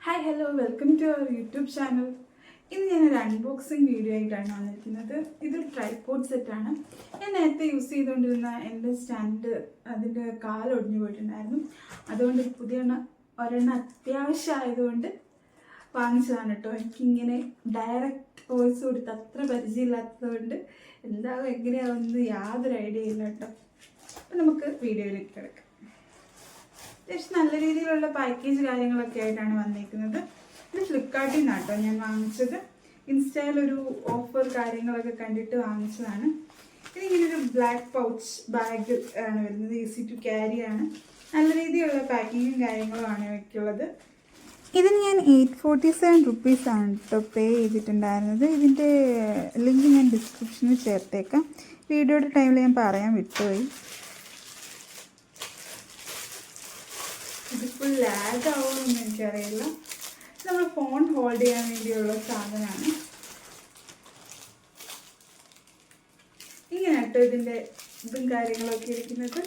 Hi hello welcome to our YouTube channel. ഇന്ന് ഞാനൊരു unboxing video ആയിട്ടാണ് വന്നിരിക്കുന്നത്. ഇതൊരു ട്രൈപോഡ് സെറ്റാണ്. ഞാൻ നേരത്തെ യൂസ് ചെയ്തുകൊണ്ടിരുന്ന എൻ്റെ സ്റ്റാൻഡ് അതിൻ്റെ കാലൊടിഞ്ഞു പോയിട്ടുണ്ടായിരുന്നു. അതുകൊണ്ട് പുതിയ ഒരെണ്ണം അത്യാവശ്യമായതുകൊണ്ട് വാങ്ങിച്ചതാണ് കേട്ടോ. എനിക്കിങ്ങനെ ഡയറക്റ്റ് വോയിസ് കൊടുത്ത് അത്ര പരിചയമില്ലാത്തതുകൊണ്ട് എന്താവും എങ്ങനെയാവുന്നത് യാതൊരു ഐഡിയ ഇല്ല കേട്ടോ. അപ്പം നമുക്ക് വീഡിയോയിലേക്ക് കിടക്കാം. അത്യാവശ്യം നല്ല രീതിയിലുള്ള പാക്കേജ് കാര്യങ്ങളൊക്കെ ആയിട്ടാണ് വന്നിരിക്കുന്നത്. ഇത് ഫ്ലിപ്കാർട്ടിൽ നിന്നാണ് കേട്ടോ ഞാൻ വാങ്ങിച്ചത്. ഇൻസ്റ്റയിലൊരു ഓഫർ കാര്യങ്ങളൊക്കെ കണ്ടിട്ട് വാങ്ങിച്ചതാണ്. ഇതിങ്ങനൊരു ബ്ലാക്ക് പൗച്ച് ബാഗ് ആണ് വരുന്നത്. ഈസി ടു ക്യാരി ആണ്. നല്ല രീതിയിലുള്ള പാക്കിങ്ങും കാര്യങ്ങളുമാണ് ഇവയ്ക്കുള്ളത്. ഇതിന് ഞാൻ 847 റുപ്പീസാണ് കേട്ടോ പേ ചെയ്തിട്ടുണ്ടായിരുന്നത്. ഇതിൻ്റെ ലിങ്ക് ഞാൻ ഡിസ്ക്രിപ്ഷനിൽ ചേർത്തേക്കാം. വീഡിയോയുടെ ടൈമിൽ ഞാൻ പറയാൻ വിട്ടുപോയി. ഇതിപ്പോൾ ലാഗ് ആവുമെന്ന് എനിക്കറിയില്ല. നമ്മൾ ഫോൺ ഹോൾഡ് ചെയ്യാൻ വേണ്ടിയുള്ള സാധനമാണ്. ഇങ്ങനെ കേട്ടോ ഇതിൻ്റെ ഇതും കാര്യങ്ങളൊക്കെ ഇരിക്കുന്നത്.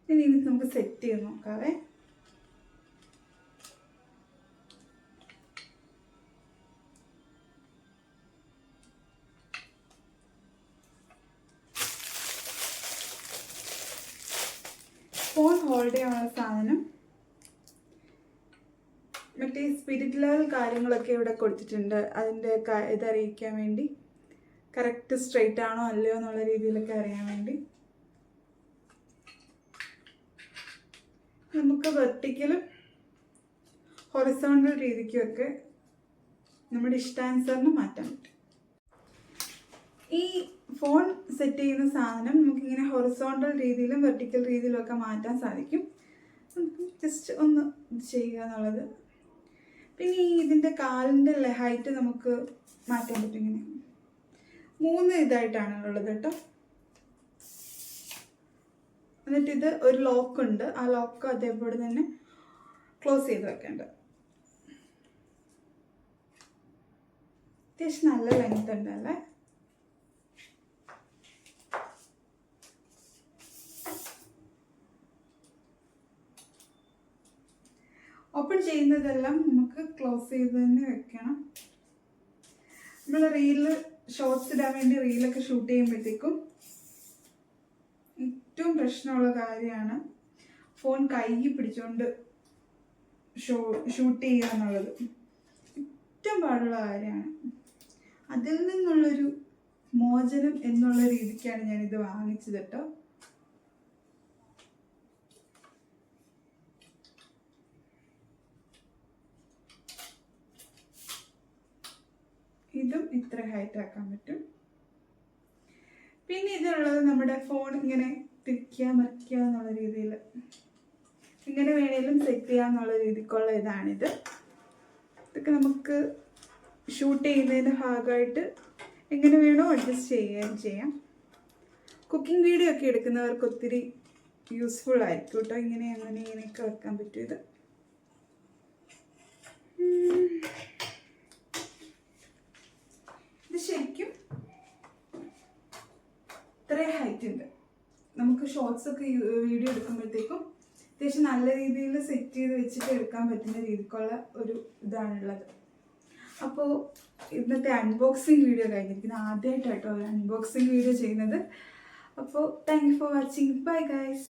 ഇനി നമുക്ക് സെറ്റ് ചെയ്ത് നോക്കാവേ. ഫോൺ ഹോൾഡ് ചെയ്യാനുള്ള സാധനം, മറ്റേ സ്പിരിറ്റ് ലെവൽ കാര്യങ്ങളൊക്കെ ഇവിടെ കൊടുത്തിട്ടുണ്ട്. അതിൻ്റെ ഇതറിയിക്കാൻ വേണ്ടി, കറക്റ്റ് സ്ട്രെയിറ്റ് ആണോ അല്ലയോ എന്നുള്ള രീതിയിലൊക്കെ അറിയാൻ വേണ്ടി. നമുക്ക് വെർട്ടിക്കലും ഹൊറിസോണ്ടൽ രീതിക്കുമൊക്കെ നമ്മുടെ ഇഷ്ടാനുസരണം മാറ്റാൻ പറ്റും. ഈ ഫോൺ സെറ്റ് ചെയ്യുന്ന സാധനം നമുക്കിങ്ങനെ ഹൊറിസോണ്ടൽ രീതിയിലും വെർട്ടിക്കൽ രീതിയിലും ഒക്കെ മാറ്റാൻ സാധിക്കും. നമുക്ക് ജസ്റ്റ് ഒന്ന് ചെയ്യുക എന്നുള്ളത്. പിന്നെ ഇതിൻ്റെ കാലിൻ്റെ ഹൈറ്റ് നമുക്ക് മാറ്റാൻ പറ്റും. ഇങ്ങനെ 3 ഇതായിട്ടാണ് ഉള്ളത് കേട്ടോ. എന്നിട്ട് ഇത് ഒരു ലോക്കുണ്ട്. ആ ലോക്ക് അതേപോലെ തന്നെ ക്ലോസ് ചെയ്ത് വെക്കേണ്ടത്. അത്യാവശ്യം നല്ല ലെങ്ത് ഉണ്ടല്ലേ. ഓപ്പൺ ചെയ്യുന്നതെല്ലാം നമുക്ക് ക്ലോസ് ചെയ്ത് തന്നെ വെക്കണം. നമ്മൾ ഷോർട്സ് ഇടാൻ വേണ്ടി റീലൊക്കെ ഷൂട്ട് ചെയ്യുമ്പോഴത്തേക്കും ഏറ്റവും പ്രശ്നമുള്ള കാര്യമാണ് ഫോൺ കൈ പിടിച്ചുകൊണ്ട് ഷൂട്ട് ചെയ്യുക എന്നുള്ളത്. ഏറ്റവും പാടുള്ള കാര്യമാണ്. അതിൽ നിന്നുള്ളൊരു മോചനം എന്നുള്ള രീതിക്കാണ് ഞാനിത് വാങ്ങിച്ചത് കേട്ടോ. ഇതും ഇത്ര ഹൈറ്റ് ആക്കാൻ പറ്റും. പിന്നെ ഇതിനുള്ളത് നമ്മുടെ ഫോൺ ഇങ്ങനെ തിരിക്കുക മറിക്കുക എന്നുള്ള രീതിയിൽ ഇങ്ങനെ വേണേലും സെറ്റ് ചെയ്യാന്നുള്ള രീതിക്കുള്ള ഇതാണിത്. ഇതൊക്കെ നമുക്ക് ഷൂട്ട് ചെയ്യുന്നതിൻ്റെ ഭാഗമായിട്ട് എങ്ങനെ വേണോ അഡ്ജസ്റ്റ് ചെയ്യുകയും ചെയ്യാം. കുക്കിംഗ് വീഡിയോ ഒക്കെ എടുക്കുന്നവർക്ക് ഒത്തിരി യൂസ്ഫുൾ ആയിരിക്കും കേട്ടോ. ഇങ്ങനെയൊക്കെ വെക്കാൻ പറ്റും. ഇത് ശരിക്കും ഇത്രയും ഹൈറ്റ് ഉണ്ട്. നമുക്ക് ഷോർട്സ് ഒക്കെ വീഡിയോ എടുക്കുമ്പോഴത്തേക്കും അത്യാവശ്യം നല്ല രീതിയിൽ സെറ്റ് ചെയ്ത് വെച്ചിട്ട് എടുക്കാൻ പറ്റുന്ന രീതിക്കുള്ള ഒരു ഇതാണുള്ളത്. അപ്പോൾ ഇന്നത്തെ അൺബോക്സിങ് വീഡിയോ കഴിഞ്ഞിരിക്കുന്നത്. ആദ്യമായിട്ടാട്ടോ ഒരു അൺബോക്സിങ് വീഡിയോ ചെയ്യുന്നത്. അപ്പോൾ thank you for watching. Bye guys.